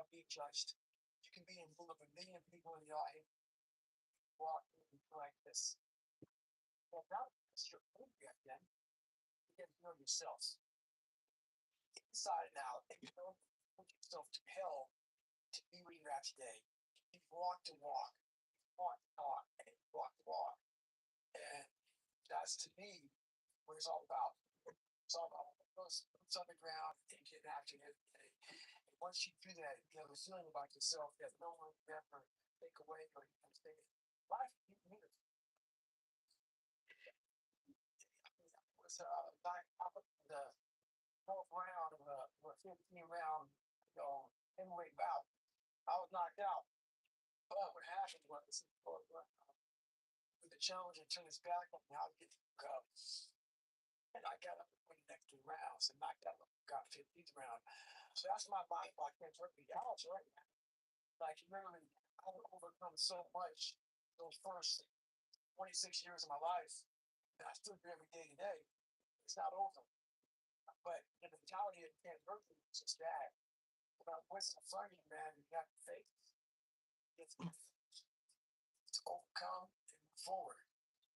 without being judged. You can be in full of a million people in your life, walk like this. Well, now it's your own again. You get to know yourselves inside and out, and you don't put yourself to hell to be where you're at today. You walk to walk, walk to talk, and walk to walk. And that's to me what it's all about. It's all about those boots on the ground and getting after it every day. And once you do that, you have a feeling about yourself that no one can ever take away or even say, life you need it. It was the fourth round of a 15 round, heavyweight bout. I was knocked out. But what happened was, with the challenger turned his back on me, I was getting go. And I got up and went the next 2 rounds and knocked out, got 15th round. So that's my mind block against rugby. I was right now. Like, literally, I would overcome so much those first 26 years of my life. And I still do every day today. It's not over. But the mentality of can't hurt me is just that. But what's in front of you, man, you got to face. It's to overcome and move forward.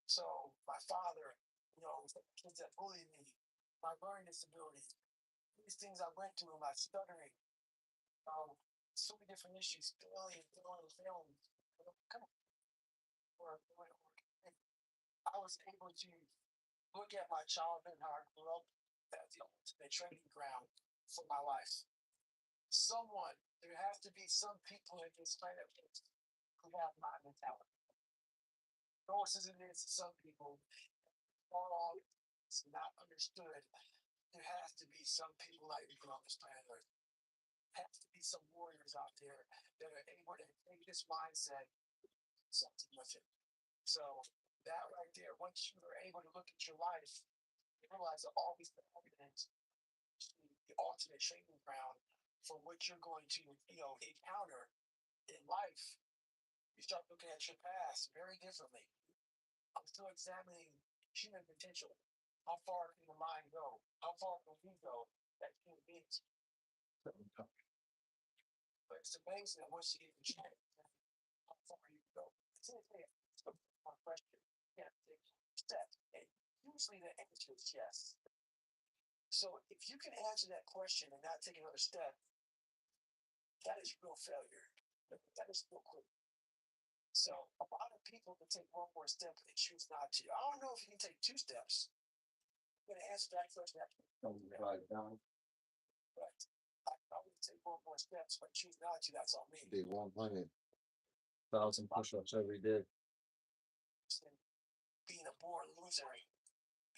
So my father, the kids that bullied me, my learning disabilities, these things I went through, my stuttering, so many different issues, failing. Come on. I was able to look at my childhood and how I grew up as the ultimate training ground for my life. There has to be some people in this planet who have my mentality. Gross as it is to some people, all it's not understood. There has to be some people like me on this planet Earth. There has to be some warriors out there that are able to take this mindset something with it. So that right there, once you are able to look at your life, you realize that all these evidence the ultimate training ground for what you're going to, encounter in life. You start looking at your past very differently. I'm still examining human potential. How far can the mind go? How far can we go as human beings? But it's amazing that once you get the chance, how far you can go. It's my question. Yeah, take steps. And usually the answer is yes. So if you can answer that question and not take another step, that is real failure. That is real quick. So a lot of people can take one more step and they choose not to. I don't know if you can take 2 steps. I'm going to answer that question after. Right. I would take one more steps, but choose not to. That's on me. They 100,000 push-ups every day. Being a born loser,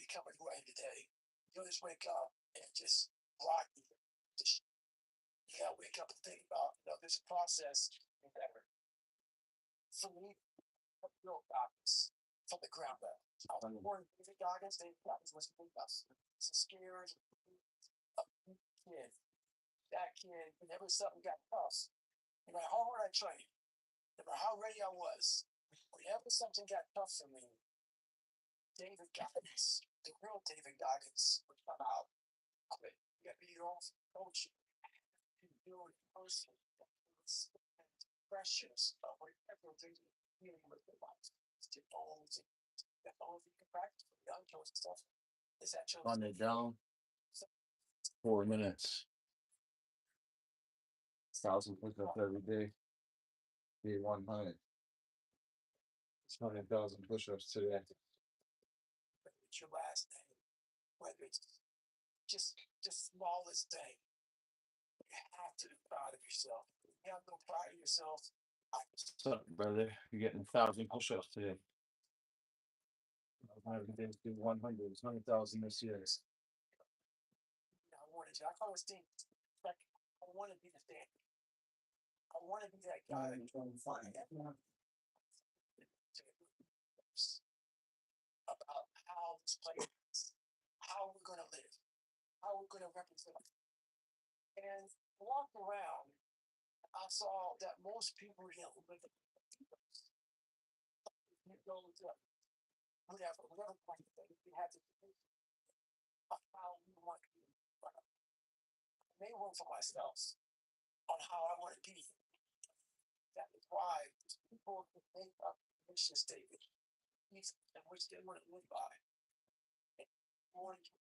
becoming who I am today. You just wake up and just rock. You gotta wake up and think about, this process and whatever. For me, I built Goggins from the ground up. I was born in David Goggins. David Goggins was a big us. It's a scared kid. That kid, whenever something got tough, no matter how hard I trained, no matter how ready I was, whenever something got tough for me, David Goggins, the real David Goggins, would come out. Quit. You got to be your own coach. You build a person that is precious of whatever things you're dealing with in life. It's your own thing. That's all you can practice for the unconscious stuff. Is that your On it down. 4 minutes. 1,000 push-ups every day. Be 100. 100,000 push-ups today. It's your last name, whether it's just smallest thing, you have to be proud of yourself. If you have no pride in yourself, What's up, brother? You're getting 1,000 push-ups today. Every day do 100. It's 100,000 this year. I wanted to. I always think like I want to be the standard. I want to be that guy that can find about how this place is, how we're gonna live, how we're gonna represent. And walked around, I saw that most people here live in you go to whatever point you have to do how you want to be. I made one for myself. on how I want to be. That is why people make up a mission statement in which they want to live by. And you want to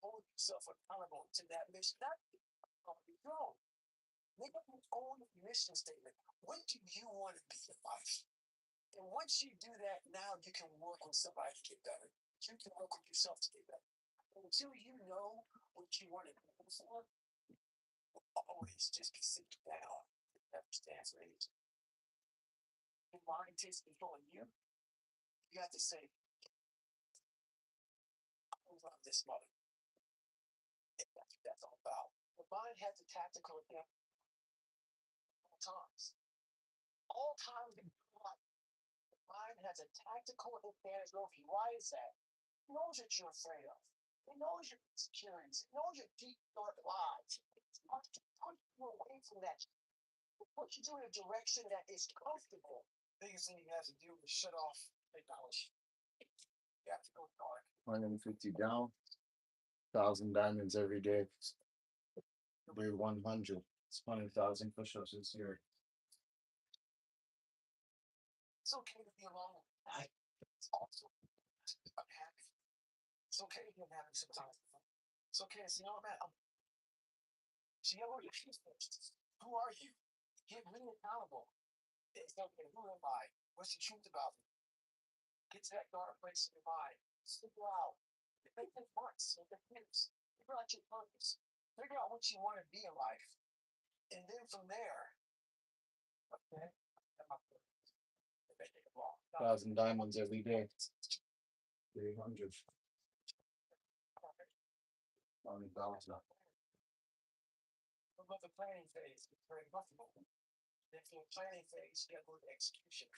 hold yourself accountable to that mission. Not on your own. Make up your own mission statement. What do you want to be in life? And once you do that, now you can work with somebody to get better. You can work with yourself to get better. Until you know what you want to be for, always just be sitting down. Never stand for anything. Your mind takes control of you. You have to say, I love this mother. And that's what that's all about. The mind has a tactical advantage all times. All times in your life, the mind has a tactical advantage over you. Why is that? It knows what you're afraid of. It knows your insecurities. It knows your deep, dark lies. It's not to push you away from that. It puts you in a direction that is comfortable. Biggest thing you have to do is shut off technology. You have to go dark. 150 down, 1,000 diamonds every day. We're 100. It's 20,000 push-ups this year. It's okay to be alone. It's also unhappy. It's okay to be unhappy sometimes. It's okay to say, you know, man, so you know your feet first. Who are you? Get really accountable. It's okay. Who am I? What's the truth about me? Get to that dark place in your mind. Figure out. Make it once. Make it years. Figure out your purpose. Figure out what you want to be in life. And then from there, okay, 1,000 diamonds every day. 300. 20,000. But the planning phase is very comfortable. Then from the planning phase, you got to go to execution.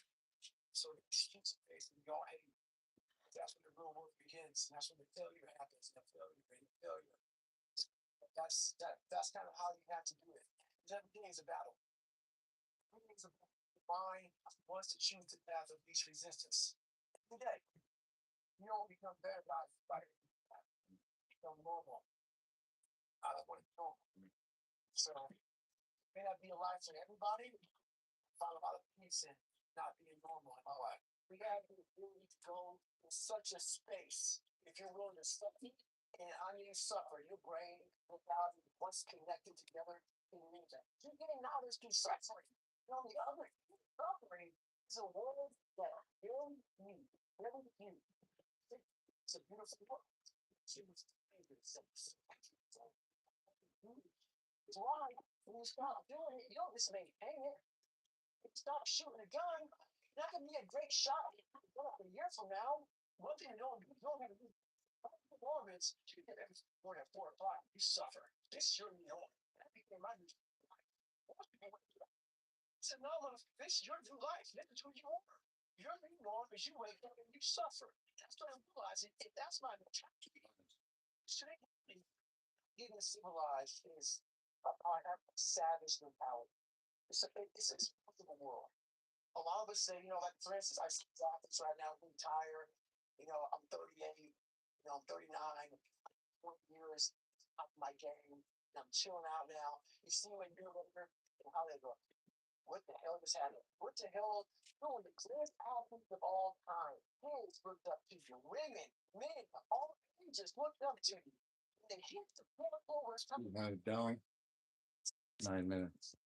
So the execution phase, you go, hey, that's when the real work begins. And that's when the failure happens. And the failure. That's kind of how you have to do it. Because every day is a battle. Every day is a battle. The mind wants to choose the path of least resistance. Every day. You don't become better by become normal. I don't want to know. So it may not be a life for everybody. Find a lot of peace in not being normal in my life. We have the ability to go in such a space. If you're willing to suffer, and I mean suffer, your brain, your body, what's connected together in music. You're getting knowledge through suffering. And on the other hand, suffering is a world that really you, really you. It's a beautiful world. It's why when you stop doing it, you don't just maintain it. If you stop shooting a gun, you're not going to be a great shot a year from now. One thing you don't have to do performance, you get every morning at 4 o'clock, you suffer. This is your new life. That became my new life. Most people went through that. So no, this is your new life. This is who you are. Your new norm is you wake up and you suffer. That's what I'm realizing. If that's my mentality, getting civilized is I have a savage mentality. It's a possible world. A lot of us say, like for instance, I see athletes right now retire. I'm 38. I'm 39. 20 years of my game. And I'm chilling out now. You see them a year later and how they look. What the hell just happened? What the hell? Doing the greatest athletes of all time. Kids looked up to you. Women, men, all ages looked up to you. They hit the pinnacle where something. 9 9 minutes.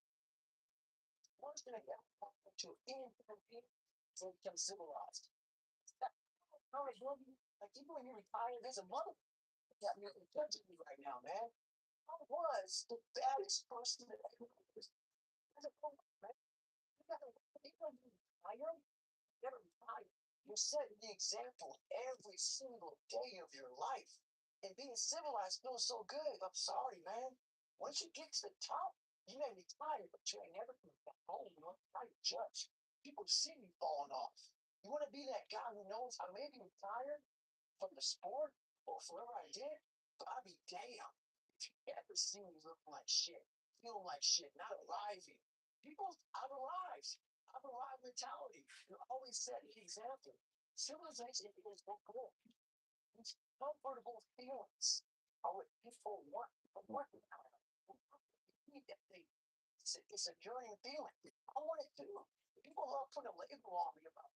What's going to happen to any human being to become civilized? Like even when you retire, there's a mother that you're judging me right now, man. I was the baddest person that ever was. As a woman, man. You gotta retire. You gotta retire. You're setting the example every single day of your life. And being civilized feels so good. I'm sorry, man. Once you get to the top, you may retire, but you ain't never coming back home. How you judge? People see you falling off. You want to be that guy who knows I may be retired from the sport or whatever I did, but I'll be damned if you ever see me looking like shit, feeling like shit, not alive. I've arrived mentality. You're always setting the example. Civilization is no good. It's comfortable feelings are what people want. Need that thing. It's a yearning feeling. I want it too. People love putting a label on me about,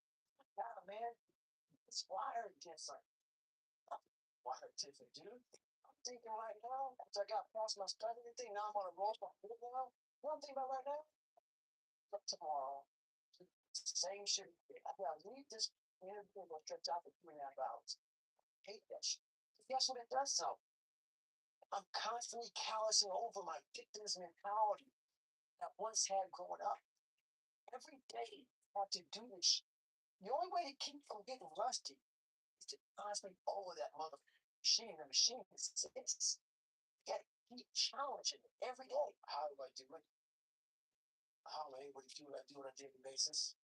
yeah, man, it's wired different. I'm wired different, dude. I'm thinking right now, after I got past my studying thing, now I'm on a roll for good now. You know what I'm thinking about right now? But tomorrow, same shit. I gotta leave this interview and go stretch out for 3.5 hours. Hate that shit. Guess what it does though? I'm constantly callousing over my victim's mentality that I once had growing up. Every day I have to do this. The only way to keep from getting rusty is to constantly over that mother machine. The machine exists. You gotta keep challenging it every day. How do I do it? How am I able to do what I do on a daily basis?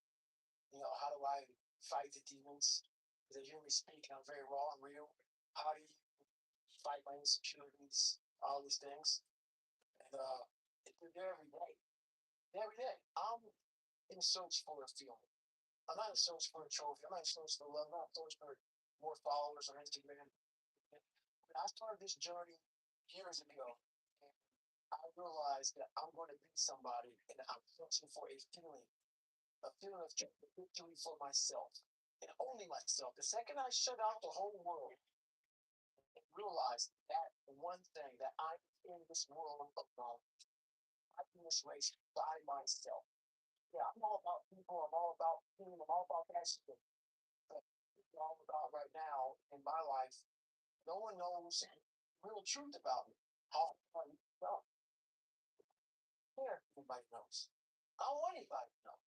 How do I fight the demons? Because generally speaking, I'm very raw and real. How do you fight my insecurities? All these things. And it's there every day. Every day. I'm in search for a feeling. I'm not in search for a trophy. I'm not in search for love. I'm not in search for more followers on Instagram. When I started this journey years ago, I realized that I'm going to be somebody and I'm searching for a feeling of victory for myself and only myself. The second I shut out the whole world and realized that one thing that I'm in this world alone, I'm in this race by myself. Yeah, I'm all about people. I'm all about team. I'm all about that shit. But it's all about right now in my life. No one knows the real truth about me. How I felt. Here, everybody knows. I don't want anybody to know.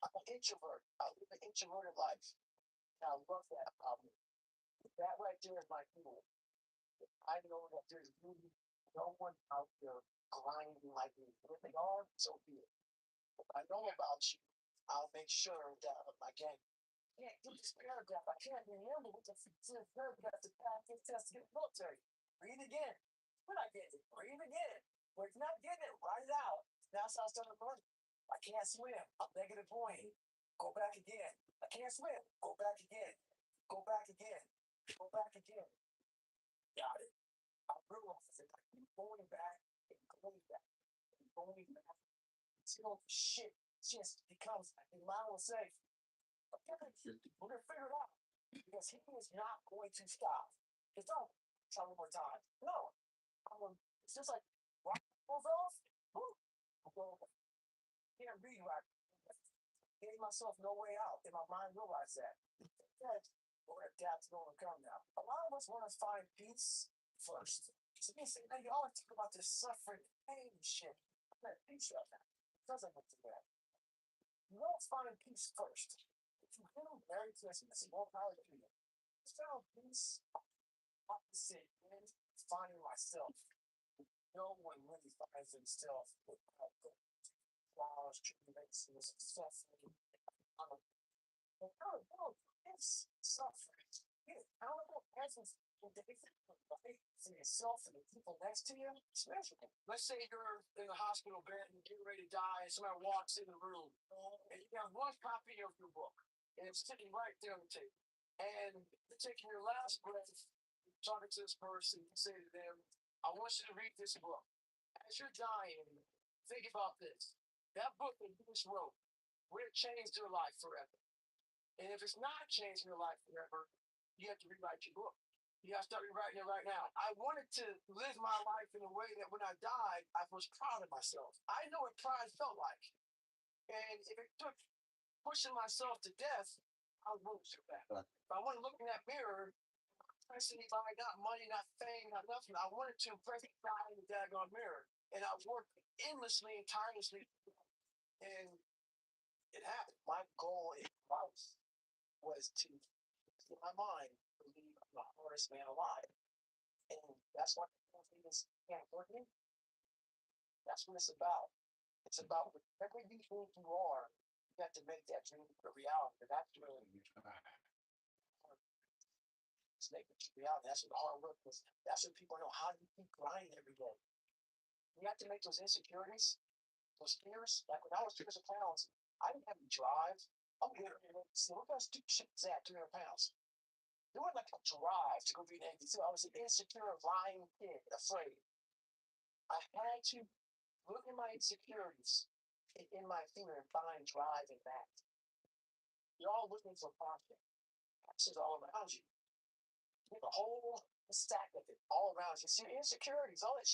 I'm an introvert. I live an introverted life. And I love that about me. That right there is my tool. I know that there's really no one out there grinding like me. If they are, so be it. If I know about you, I'll make sure that, again, I can't do this paragraph. I can't remember what the paragraph to pass this test to get military. Read again. When I get it, read again. When you're not getting it, write it out. Now I started learning. I can't swim. I'm negative point. Go back again. I can't swim. Go back again. Go back again. Go back again. Got it. I realized that I keep going back and going back and going back until shit just becomes, in my own say, okay, we're gonna figure it out. Because he is not going to stop. Just don't tell him one more time. No. It's just like rock goes off. Can't read right. Gave myself no way out, and my mind realized that. That's going to come now. A lot of us want to find peace first. So you say, you always talk about this suffering, pain, shit. I'm at peace right now. It doesn't look too bad. You don't find peace first. If you feel very Christmas, more power to you. Just found peace opposite and finding myself. No one really finds himself without the flaws, tribulations, suffering. Accountability is suffering. Being accountable presence for yourself and the people next to you, especially. Let's say you're in the hospital bed and you're getting ready to die, and somebody walks in the room, and you have one copy of your book, and it's sitting right there on the table. And you're taking your last breath, talking to this person, you say to them, I want you to read this book. As you're dying, think about this. That book that you just wrote, would it change your life forever? And if it's not changing your life forever, you have to rewrite your book. You got to start rewriting it right now. I wanted to live my life in a way that when I died, I was proud of myself. I know what pride felt like. And if it took pushing myself to death, I would through that. If I want to look in that mirror, impress anybody, not money, not fame, not nothing. I wanted to impress the guy in the daggone mirror. And I worked endlessly and tirelessly. And it happened. My goal in life was to, in my mind, believe I'm the hardest man alive. And that's what things can't work in. That's what it's about. It's about whatever you think you are, you have to make that dream a reality. And that's really it's making it a reality. That's what the hard work is. That's what people know. How do you keep grinding every day? You have to make those insecurities, those fears. Like when I was 200 pounds, I didn't have any drive. I'm here. So what kind of stupid shit is that, 200 pounds? There wasn't like a drive to go be an 82. I was an insecure, lying kid, afraid. I had to Look at my insecurities in my fear and find drive and that. You're all looking for profit. Passion's all around you. You have a whole stack of it all around you. See, insecurities, all that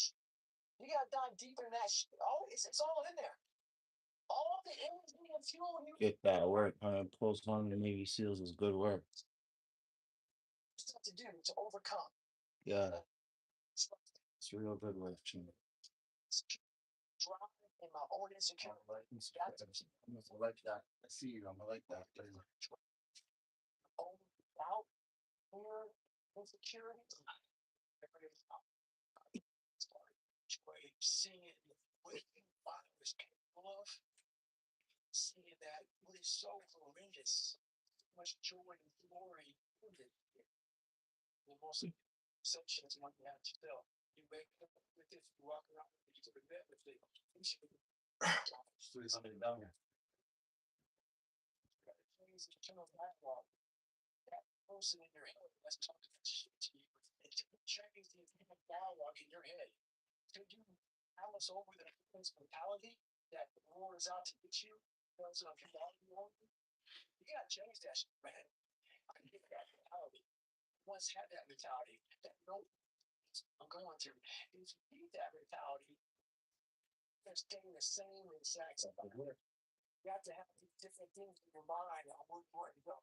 you gotta dive deeper in that shit. It's all in there. All the energy and fuel you Get that work, post on the Navy SEALs is good work. have to do to overcome. Yeah, it's real good work, Jim. Drive in my own insecurity. I like that. I see you. I'm like that. Own doubt, fear, insecurity. Seeing what you was capable of, seeing that what is so horrendous, much joy and glory in it. The most sections one you have to fill. You wake up with it, you walk around with it, you go to bed with it. There's something down here. Please turn on that wall. That person in your head that's talking that shit to you. It changes the dialogue in your head. Could you balance over the mentality that the war is out to get you? Because of your body, you gotta change that shit, man. I can get that mentality. Once had that mentality that no I'm going through. If you keep that mentality, you're staying the same exact same. You have to have these different things in your mind on where you want to go.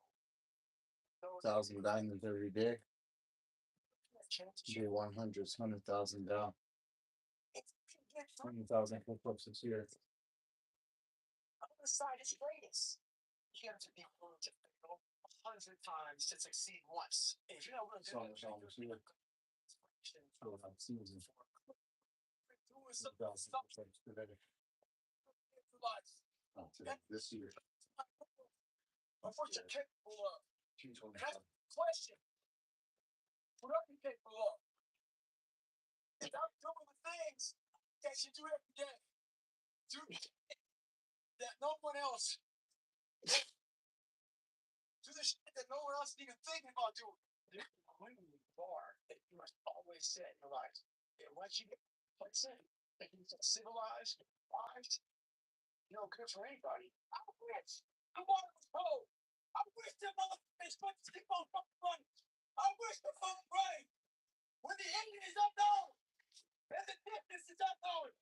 1,000 diamonds every day. Day 100, 100,000 down. 20,000 push-ups this year. On the side is greatness. You have to be willing to fail 100 times to succeed once. If you're not willing to do that, this year. Of what you're capable of. That's the question. What are you capable of? If I'm doing the things that you do every day, do that no one else, do the shit that no one else is even thinking about doing. There's a limited bar that you must always set in your life. And once you get complacent, and you get civilized, wise, you know, good for anybody. I wish the water was cold. I wish the motherfuckers fucking keep on fucking running. I wish the fucking rain. When the engine is unknown, and the distance is unknown,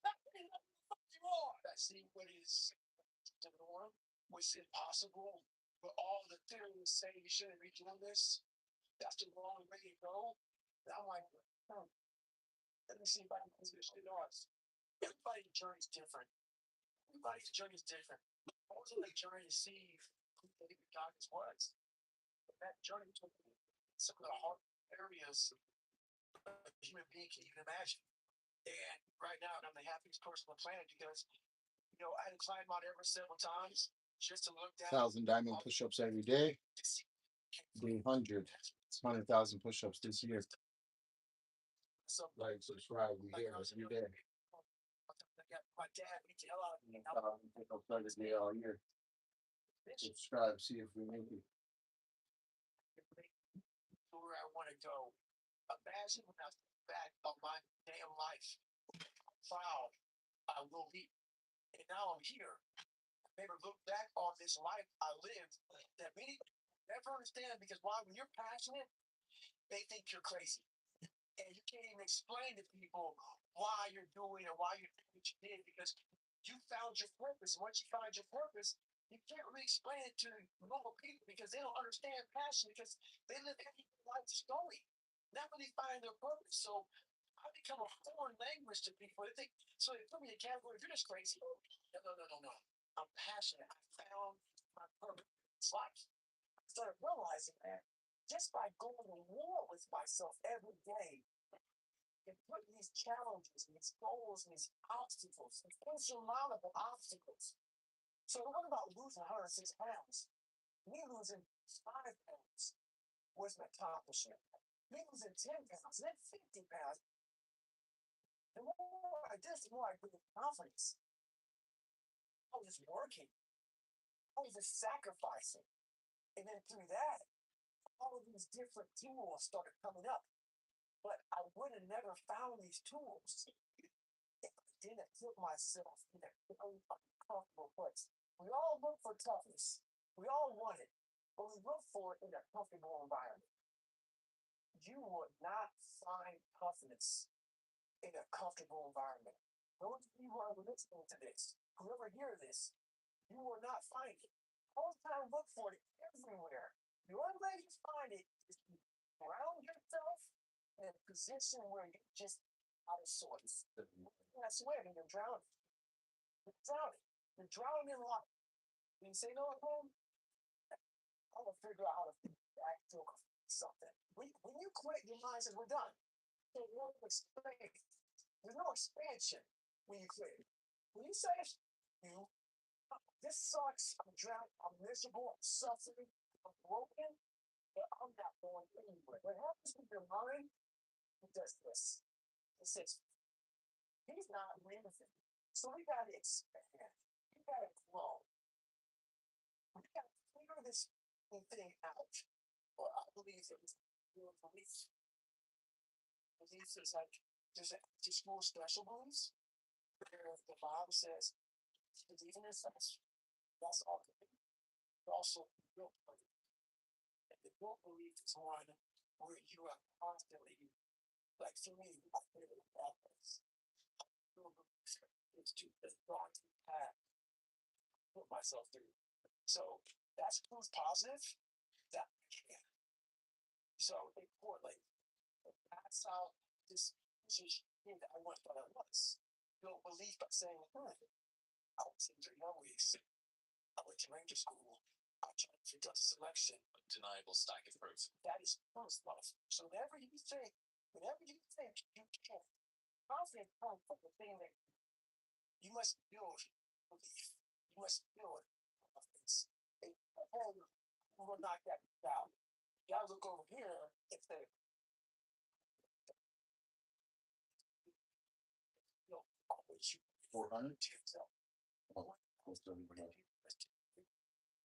that is what the fuck you are. I see what is the norm, what's impossible, but all the theories say you shouldn't be doing this. That's the wrong way to go. And I'm like, let me see if I can do this shit on. Everybody's journey is different. Everybody's journey is different. I was on a journey to see who David Goggins was. But that journey took me some of the hard areas a human being can even imagine. And right now, I'm the happiest person on the planet because, you know, I had to climb Mount Everest several times just to look down. 1,000 diamond push-ups every day. 300. It's 100,000 push-ups this year. Like, subscribe, we hear us every day. My dad beat the hell out of me. This day all year. Subscribe, see if we make it. Where I want to go. Imagine when I think back on my damn life. How proud I will be. And now I'm here. Maybe look back on this life I lived that many never understand because why? When you're passionate, they think you're crazy. And you can't even explain to people why you're doing or why you're doing what you did because you found your purpose. And once you find your purpose, you can't really explain it to normal people because they don't understand passion because they live every life story, not really find their purpose. So I become a foreign language to people. They think so. They put me in a category. If you're just crazy, no. I'm passionate. I found my purpose in life. I started realizing that just by going to war with myself every day and putting these challenges and these goals and these obstacles, these insurmountable obstacles. So what about losing 106 pounds? Me losing 5 pounds was an accomplishment. Me losing 10 pounds, then 50 pounds. The more I did, the more I grew with confidence. I was just working. I was just sacrificing. And then through that, all of these different tools started coming up. But I would have never found these tools if I didn't put myself in a very uncomfortable place. We all look for toughness. We all want it, but we look for it in a comfortable environment. You will not find toughness in a comfortable environment. Those of you who are listening to this, whoever hear this, you will not find it. All the time look for it everywhere. The only way you find it is to ground yourself in a position where you're just out of sorts. You're not swimming, you're drowning. You're drowning. You're drowning in life. You say, no, at home, I'm gonna figure out how to act to something. When you quit, your mind says, we're done. There's no expansion when you quit. When you say, you, this sucks, I'm drowning, I'm miserable, I'm suffering, I'm broken, but I'm not going anywhere. What happens with your mind? It does this. It says, he's not winning. So we gotta expand. We gotta grow. We gotta figure this thing out. Well, I believe that your beliefs. Beliefs is like just more special beliefs. Where the Bible says, believe in yourself. That's all. Also, real belief. And the real belief is one where you are constantly, like for me, I feel like that is. It's too daunting path to put myself through. So that's proof positive that I can. So importantly, that's how this thing that I once thought I was. Built belief by saying, I was in 3 weeks. I went to Ranger School. I tried to do selection. Undeniable stack of proof. That is first love. So whenever you think you can, confidence comes from the thing that you must build belief. You must build confidence. And you will knock that down. You gotta look over here and say, 400.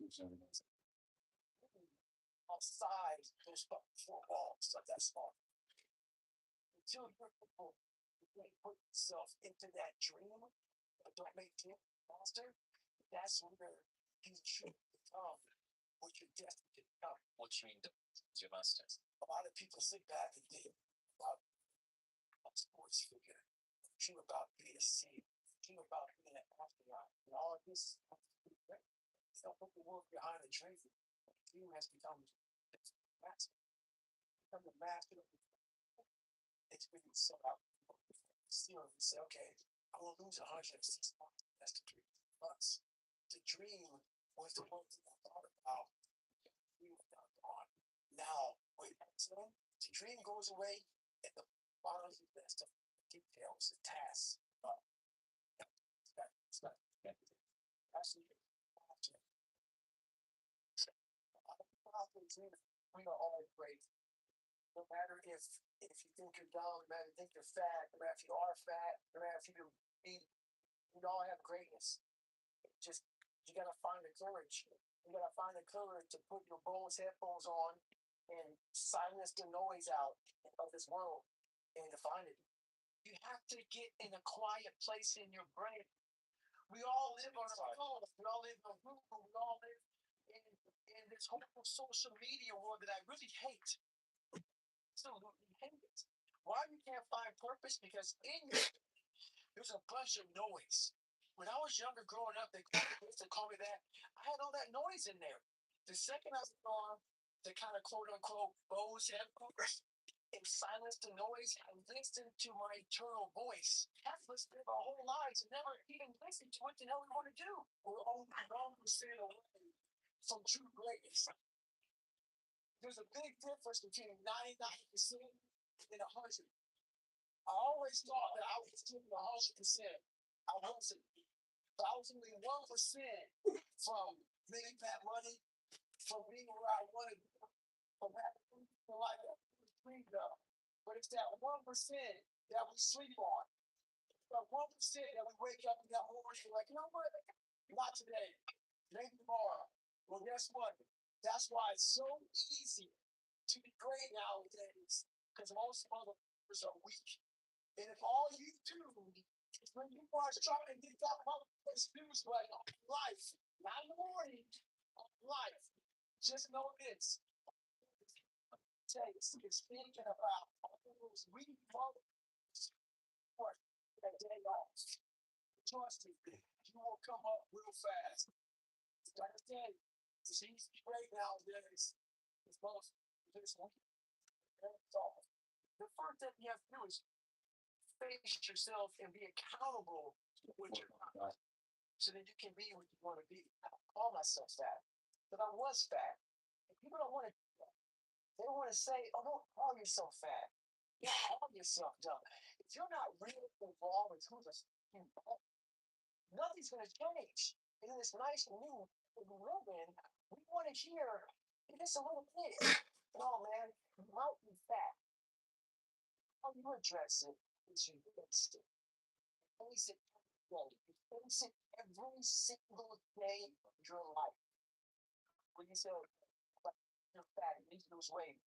yourself. Outside those 4 walls of that small. Until you're able to put yourself into that dream, but don't make it monster, that's where you should become what you're destined to become. What you mean, your master? A lot of people sit back and think about a sports figure, dream about being a sea, dream about being an astronaut, and all of this. Don't put the work behind the dream. The dream has become master. Become the master of the it's when you set out. Still, you say, okay, I'm gonna lose 106 pounds. That's the 3 months. The dream was the one thing I thought about. The dream was not gone. Now, wait, the dream goes away, and the bottom of the list of details, the tasks. We are all great. No matter if you think you're dumb, no matter if you think you're fat, no matter if you are fat, no matter if you eat, we all have greatness. Just you gotta find the courage. You gotta find the courage to put your Bose headphones on and silence the noise out of this world and to find it. You have to get in a quiet place in your brain. We all live on our phones. We all live on Google. We all live in this whole social media world that I really hate. Absolutely hate it. Why you can't find purpose? Because in your there's a bunch of noise. When I was younger, growing up, they used to call me that. I had all that noise in there. The second I was on the kind of quote unquote Bose headphones and silenced the noise, I listened to my internal voice. I've listened to our whole lives and never even listened to what the hell we want to do. We're only 1% away from true greatness. There's a big difference between 99% and 100. I always thought that I was doing 100%. I wasn't. I was only 1% from making that money, from being where I wanted to be, from having the life that we dreamed of. But it's that 1% that we sleep on. That 1% that we wake up in that morning like, you know what? Not today. Maybe tomorrow. Well, guess what? That's why it's so easy to be great nowadays. Because most motherfuckers are weak. And if all you do When you are trying to get that motherfucking spirits right on life, not in the morning, on life. Just know this. Takes is speaking about those we mothers for that day off. Trust me, you will come up real fast. Like I said, she's great nowadays. It's most this week. That's all. The first thing you have to do is face yourself and be accountable to what you're not, so that you can be what you want to be. I don't call myself fat, but I was fat. And people don't want to do that. They don't want to say, oh, don't call yourself fat. You call yourself dumb. If you're not really involved with who the you are, nothing's going to change. In this nice new that we live in, we want to hear just a little bit. No, man, you might be fat. How you address it is you face it. Face it every day. You face it every single day of your life. When you say, like, you're fat, you need to lose weight,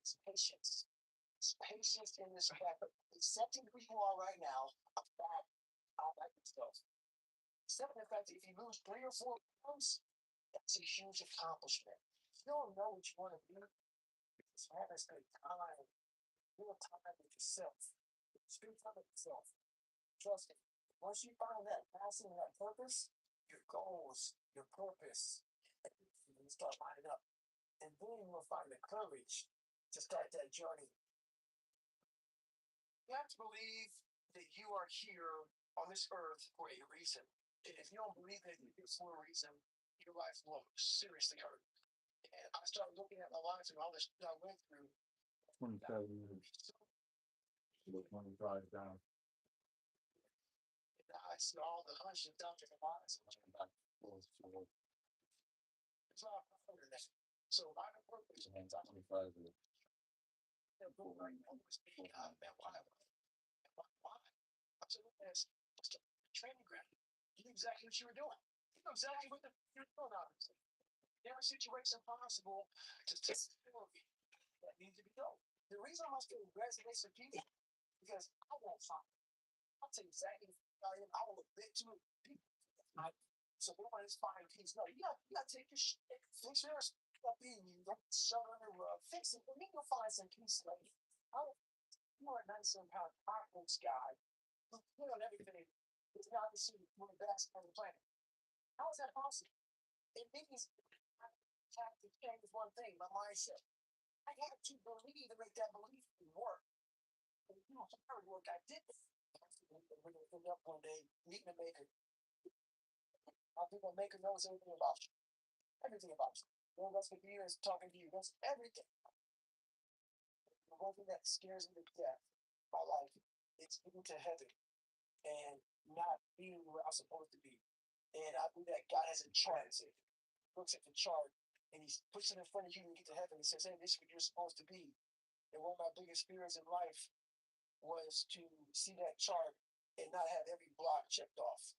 it's patience. It's patience in this fact of accepting who you are right now. I'm fat. I like myself. Accepting the fact that if you lose 3 or 4 pounds, that's a huge accomplishment. If you don't know what you want to do, just have to spend time, real time with yourself. Spend time with yourself. Trust me. Once you find that passion and that purpose, your goals, your purpose, everything will start lining up. And then you'll find the courage to start that journey. You have to believe that you are here on this earth for a reason. And if you don't believe that you're here for a reason, your life will seriously hurt. And I started looking at my life and all this I went through. 27 years. 25 down. And I saw all the hundreds of doctors and lives. It's all harder than that. So my purpose is 25 years. right now was being man, why? I said, look at this training ground. You knew exactly what you were doing. You know exactly what you're doing, obviously. Every situation possible to facility that needs to be done. The reason I'm still resonates with people because I won't find. I'll tell you exactly I am. I will admit to people. So we want to find peace. No, you got to take your shit, fix yours up in you, don't shove it under the rug, fix it. And then you'll find some peace later. You are a 97-pound confidence guy who put on everything. It's not the suit one of the best on the planet. How is that possible? It means I have to change one thing, my mindset. I had to believe to make that belief work. And you know, hard work, I did it. We're going to end up one day meeting a maker. I think a maker knows everything about you. Everything about you. One of us for years talking to you. That's everything. The one thing that scares me to death in my life is getting to heaven and not being where I'm supposed to be. And I believe that God has a chart. He looks at the chart and he puts it in front of you and you get to heaven and says, hey, this is what you're supposed to be. And one of my biggest fears in life was to see that chart and not have every block checked off.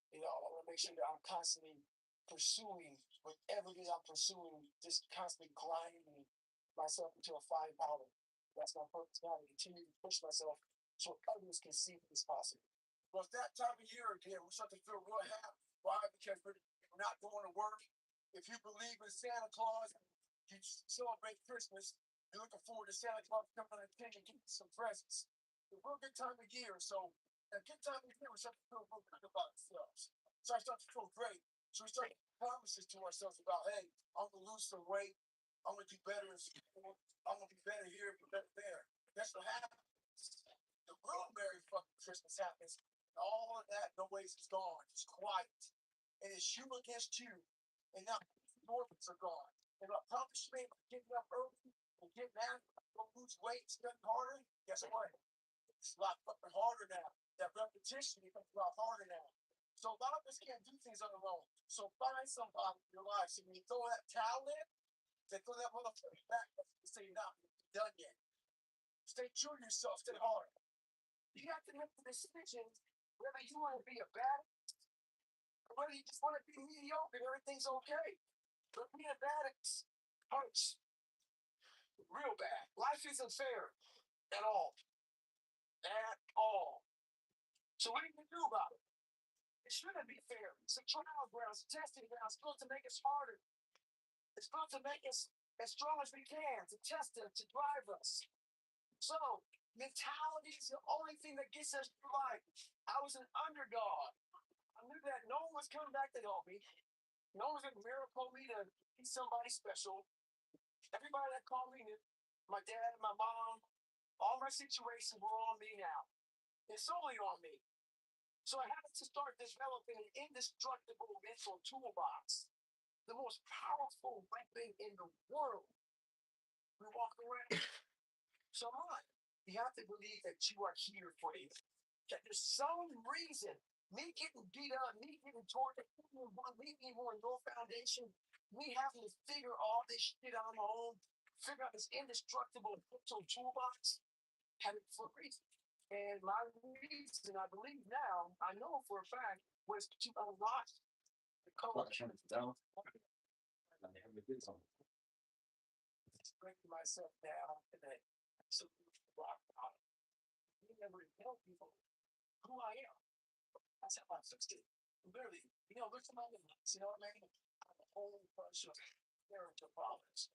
You know, I want to make sure that I'm constantly pursuing whatever it is I'm pursuing, just constantly grinding myself into a fine powder. That's my purpose now, to continue to push myself so others can see what is possible. Well, it's that time of year again. We're starting to feel real happy. Why? Because we're not going to work. If you believe in Santa Claus, you celebrate Christmas, you're looking forward to Santa Claus coming on a tent and getting some presents. It's a real good time of year. So a good time of year, we start to feel real good about ourselves. So I start to feel great. So we start making promises to ourselves about, hey, I'm gonna lose some weight. I'm gonna do better in school. I'm gonna be better here, be better there. That's what happens. The real Merry fucking Christmas happens. All of that noise is gone. It's quiet. And it's you against you. And now endorphins are gone. And I promise you, man, getting up early and getting out, go lose weight, studying harder. Guess what? It's a lot fucking harder now. That repetition becomes a lot harder now. So a lot of us can't do things on our own. So find somebody in your life. So when you throw that towel in, they throw that motherfucker back and say you're not done yet. Stay true to yourself. Stay hard. You have to make the decisions whether you want to be a bad or whether you just want to be mediocre. Everything's okay. But being a bad hurts real bad. Life isn't fair at all. At all. So what do you do about it? It shouldn't be fair. It's a trial ground, it's a testing ground. It's supposed to make us harder. It's supposed to make us as strong as we can, to test us, to drive us. So, mentality is the only thing that gets us through life. I was an underdog. I knew that no one was coming back to help me. No one was going to miracle me to be somebody special. Everybody that called me, my dad, my mom, all my situations were on me now. It's solely on me. So I had to start developing an indestructible mental toolbox, the most powerful weapon in the world. We walk around. So on. You have to believe that you are here for you. That there's some reason, me getting beat up, me getting torn, me being more no foundation, me having to figure all this shit on my own, figure out this indestructible mental toolbox, had it for a reason. And my reason, I believe now, I know for a fact, was to unlock the code. Down. Breaking myself down and then absolute rock bottom. You never tell people who I am. That's how I fixed it. Literally, look at my lips, you know what I mean? I'm a whole bunch of character problems,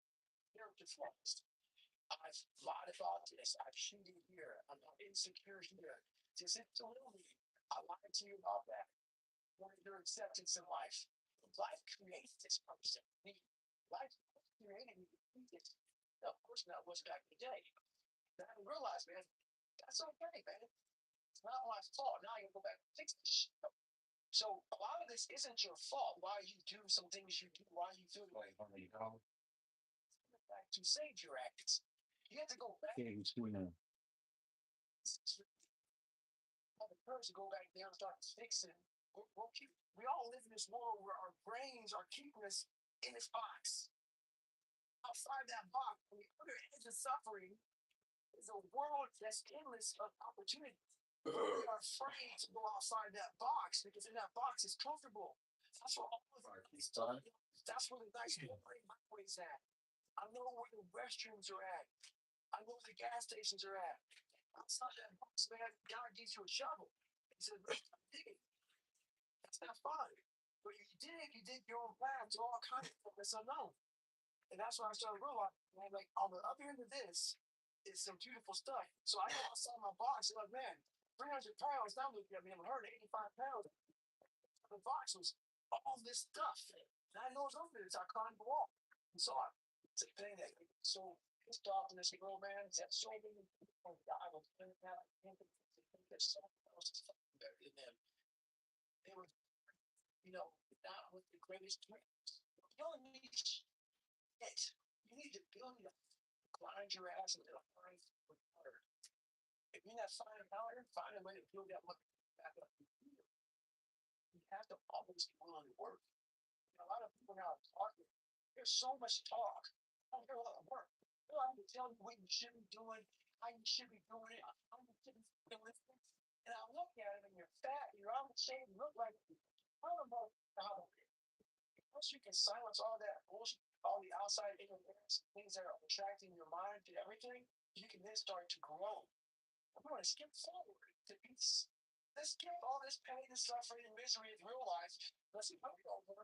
character flaws. I've lied about this. I've cheated here. I'm not insecure here. Just absolutely. I lied to you about that. What is your acceptance in life? Life creates this person. Life created me. Of course, that was back in the day. I didn't realize, man, that's okay, man. It's not my fault. Now I can go back and fix this shit. So a lot of this isn't your fault. Why you do some things you do, why you feel the way you go. Back to save your acts. You have to go back. The person go back there and start fixing. We all live in this world where our brains are keeping us in this box. Outside that box, on the other edge of suffering, is a world that's endless of opportunity. We are afraid to go outside that box because in that box is comfortable. That's where all of our that's where the nice highways at. I know where the restrooms are at. I know where the gas stations are at. Outside that box, man, God gives you a shovel. He says, digging. That's not fun. But you dig your own path to all kinds of stuff that's unknown. And that's when I started realizing, man, like on the other end of this is some beautiful stuff. So I go outside my box and like, man, 300 pounds. Now looking at me, I'm 185 pounds. The box was all this stuff. And I know some of it is I climbed the wall. And so it's a thing that so pissed off in this world, man, is that so many people die with that. I can't think there's someone else better than them. They were, not with the greatest dreams. You don't need it. You need to build it up. Grind your ass into the high water. If you're not finding power, find a way to build that money back up. You have to always be willing to work. A lot of people now are talking. There's so much talk. I don't hear a lot of work. They're trying to tell you what you should be doing, how you should be doing it, how you should be doing it. And I look at it and you're fat, you're out of shape, you look like I don't know how it is. Once you can silence all that bullshit, all the outside interference, things that are attracting your mind to everything, you can then start to grow. I'm going to skip forward to peace. Let's skip all this pain and suffering and misery of real life. Let's get over.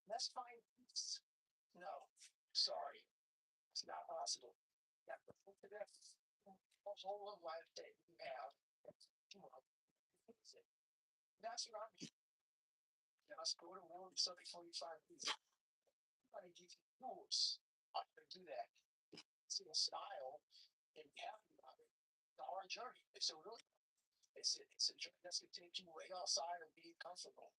Let's find peace. No, sorry, it's not possible. You have to put to death the whole of life that you have. That's what I'm here. Let's go to war with something before you find peace. Everybody gives you tools. I'm going to do that. It's a style and happy about it. It's a hard journey. It's a really it's a journey that's going to take you way outside and be comfortable.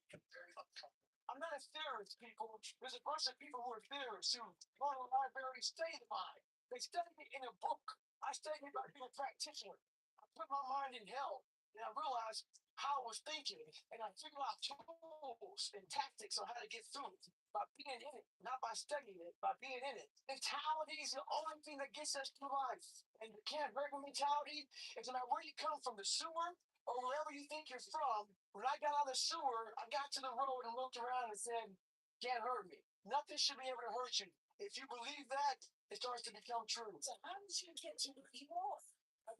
Very uncomfortable. I'm not a theorist, people. There's a bunch of people who are theorists who go to the library, study the mind. They study it in a book. I studied it by being a practitioner. I put my mind in hell, and I realized how I was thinking, and I figured out tools and tactics on how to get through it by being in it, not by studying it, by being in it. Mentality is the only thing that gets us through life. And you can't break a mentality. It's no matter where you come from, the sewer, or wherever you think you're from, when I got out of the sewer, I got to the road and looked around and said, can't hurt me. Nothing should be able to hurt you. If you believe that, it starts to become true. So how did you get to where you are?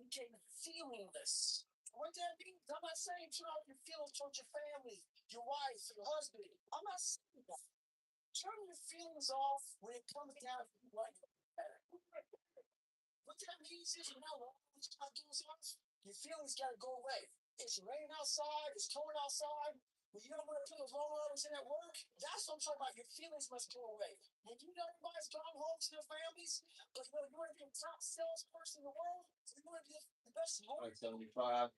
became feelingless. What that means, I'm not saying turn off your feelings towards your family, your wife, your husband. I'm not saying that. Turn your feelings off when it comes down to what better. What that means is, you know, when time goes off, your feelings gotta go away. It's raining outside, it's cold outside. When you don't want to put those long hours in at work, that's what I'm talking about. Your feelings must go away. And you know everybody's gone home to their families, but you know you want to be the top salesperson in the world. You want to be the best lawyer. Like 75.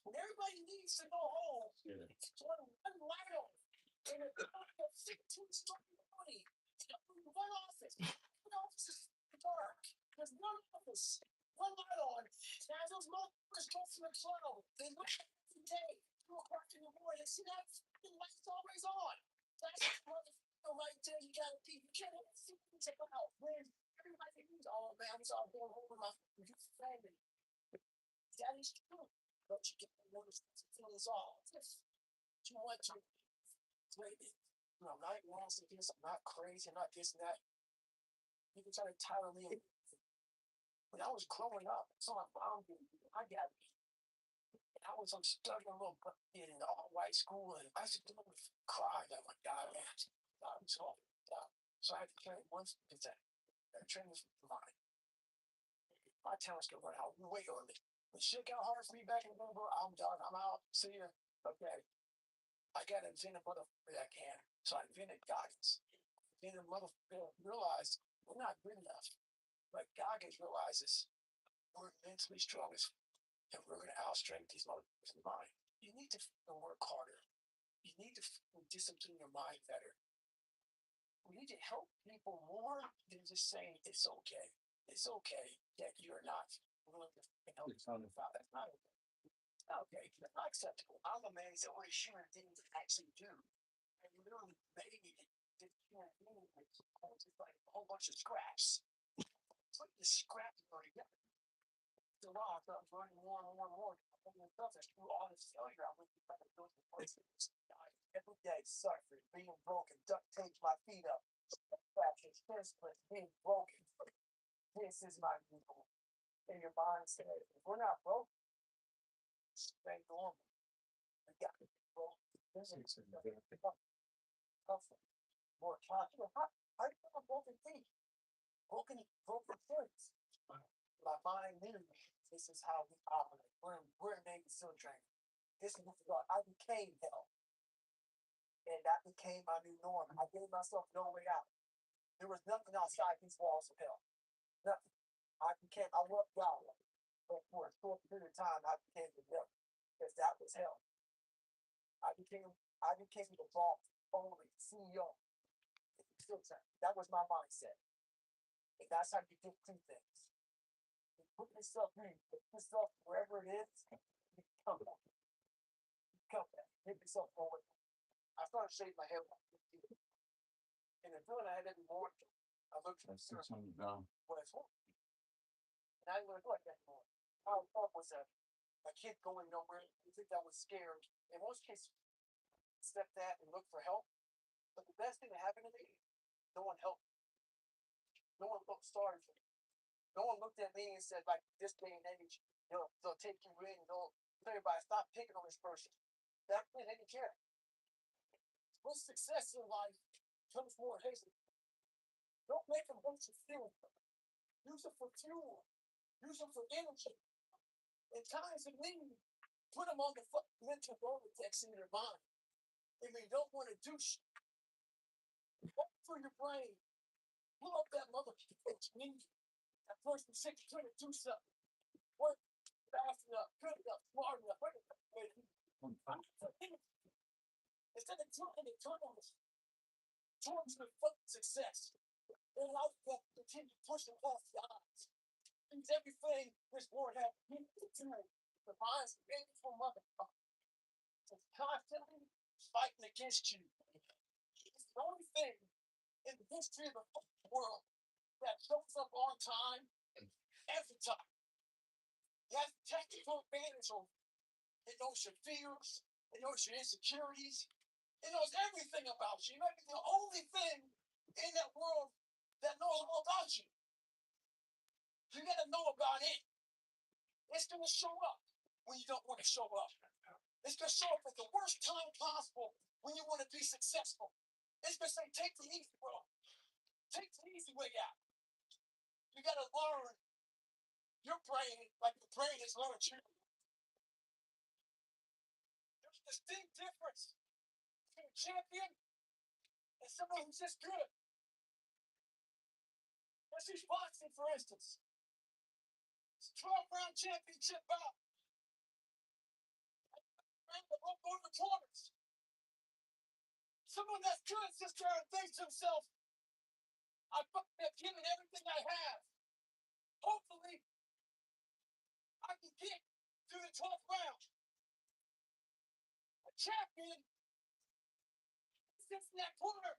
When everybody needs to go home, Yeah. it's one light on. And it's 16-story building. One office. One office is dark. There's one office. One light on. And as those motherfuckers go from the tunnel, they look every day. 2 o'clock in the morning, they see that fucking light's always on. That's the motherfucker right there. You gotta be. You can't have feelings about when everybody needs all man. I'm sorry, going home with my family. That is true. But you get to notice the feelings off. You want to play it. You know, I'm not lost in this. I'm not crazy. I'm not this and that. You can try to tire me. When I was growing up, so my mom did. I got me. I was stuck in a little in an all-white school, and I used to cry. Oh my God, man. I'm so so I had to train once because that training was mine. My talents could run out way early. When shit got hard for me back in November, I'm done. I'm out. See ya. Okay. I got to invent a motherfucker that can. So I invented Goggins. Then the motherfucker realized we're not good enough. But Goggins realizes we're mentally strong as and we're going to outstrength these motherfuckers in the mind. You need to work harder. You need to discipline your mind better. We need to help people more than just saying it's okay. It's okay that you're not willing to help someone out. That's not okay. Okay, that's not acceptable. I'm amazed at what a human being can actually do. And literally made this human being just like a whole bunch of scraps. Put the scraps together. The rock, I'm running more and more and more. Stuff that's through all this failure. I went through those places. Every day, suffering, being broken, duct tape my feet up, fractures, splits, being broken. This is my people. And your mind says, if we're not broken, it's normal. We got to be broken. This is tougher, more confident. I got broken feet, broken things. My mind knew this is how we operate. We're a Navy SEAL training. This is what I became hell. And that became my new norm. I gave myself no way out. There was nothing outside these walls of hell. Nothing. I loved God. But for a short period of time, I became the devil. Because that was hell. I became the boss, only CEO. That was my mindset. And that's how you get through things. You put yourself wherever it is, you come back. Hit yourself forward. I started shaving my head. And the feeling I had every morning, I looked at the what it's for. And I didn't want to do like that anymore. How fun was that? A kid going nowhere, you think that was scared. In most cases, step that and look for help. But the best thing that happened to me, no one helped. No one looked sorry for me. No one looked at me and said, like, this day and age, they'll take you in, they'll tell everybody, stop picking on this person. That they didn't care. Most success in life comes more hastily. Don't make them bunch of fuel. Use it for fuel. Use them for energy. In times of need, put them on the mental Rolodex in their mind. If you don't want to do shit, work for your brain. Pull up that motherfucker's need. That person said you're trying to do something. Work fast enough, good enough, smart enough. Instead of trying to turn on towards the fucking success, and allow you to continue pushing past the odds. Because everything this world has been to the minds of vengeful motherfuckers is constantly fighting against you. It's the only thing in the history of the fucking world that shows up on time every time. It has tactical advantage over you. It knows your fears, it knows your insecurities, it knows everything about you. It might be the only thing in that world that knows all about you. You gotta know about it. It's going to show up when you don't want to show up. It's going to show up at the worst time possible when you want to be successful. It's going to say, take the easy road. Take the easy way out. You got to learn your brain like the brain is learning you. There's a distinct difference between a champion and someone who's just good. Let's use boxing, for instance. It's a 12-round championship bout. And the rope over the corners. Someone that's good sits there and thinks to himself, I fucking have given everything I have. Hopefully, I can get through the 12th round. A champion sits in that corner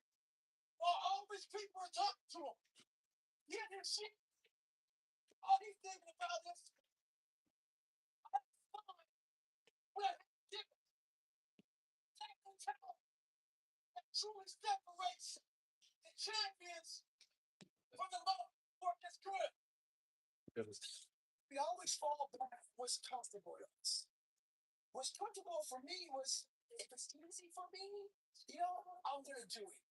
while all these people are talking to him. Yeah, their shit. All he's thinking about is, I'm fine. What I did. That mentality that truly separates the champions from the low work that's good. We always fall back what's comfortable to us. What's comfortable for me was, if it's easy for me, I'm going to do it.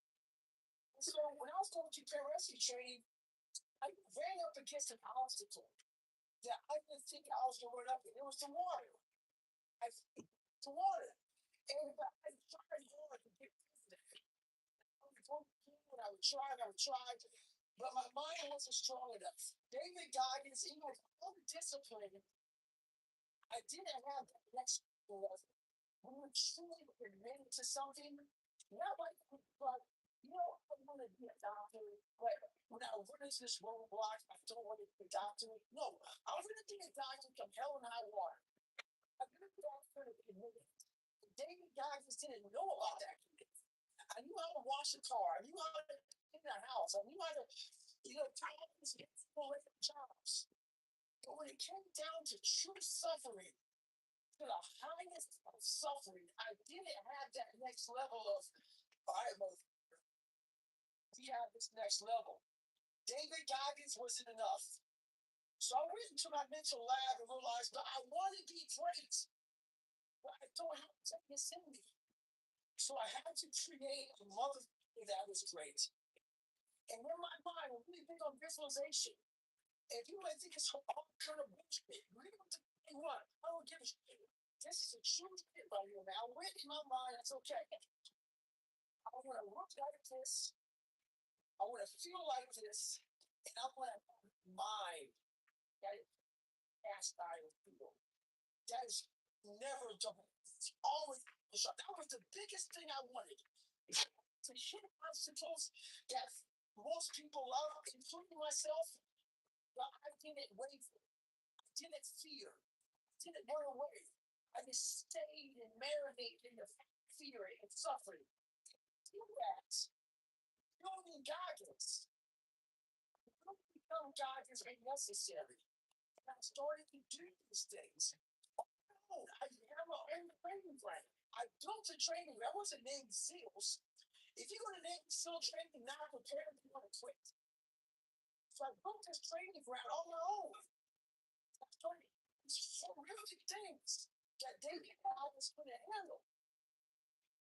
And so when I was going to rescue training, I ran up against an obstacle that I didn't think I was going to run up against. It was the water. The water. And I tried hard to get through that. I would try, but my mind wasn't strong enough. David Goggins, he was all the discipline. I didn't have that next level. When we're truly committed to something, not like, I want to be a doctor, but when I run into this roadblock, I don't want to be a doctor. No, I was going to be a doctor come hell and high water. I'm going to be a doctor to be committed. David Goggins didn't know about that. I knew how to wash a car. I knew how to clean a house. I knew how to, tie all these different jobs. But when it came down to true suffering, to the highest of suffering, I didn't have that next level of, all right, we have this next level. David Goggins wasn't enough. So I went into my mental lab and realized that I want to be great, but I don't have to take this in me. So I had to create a motherfucker that was great. And in my mind, I'm really big on visualization. If you might think it's all kind of bullshit, what? I don't give a shit. This is a true shit right here, man. I went in my mind, that's okay. I want to look like this. I want to feel like this. And I want to mind that cast iron feel. That is never done. It's always shot. That was the biggest thing I wanted. To hit obstacles that most people love, including myself, but I didn't waver. I didn't fear. I didn't run away. I just stayed and marinated in the fear and suffering. Do that. You don't need Goggins. You don't become Goggins when necessary. And I started to do these things. I have my own training plan. I built a training. I wasn't named SEALs. If you go to Navy SEAL training, not prepared, you want to quit. So I built this training ground on my own. I started these horrific things that David Goggins couldn't handle.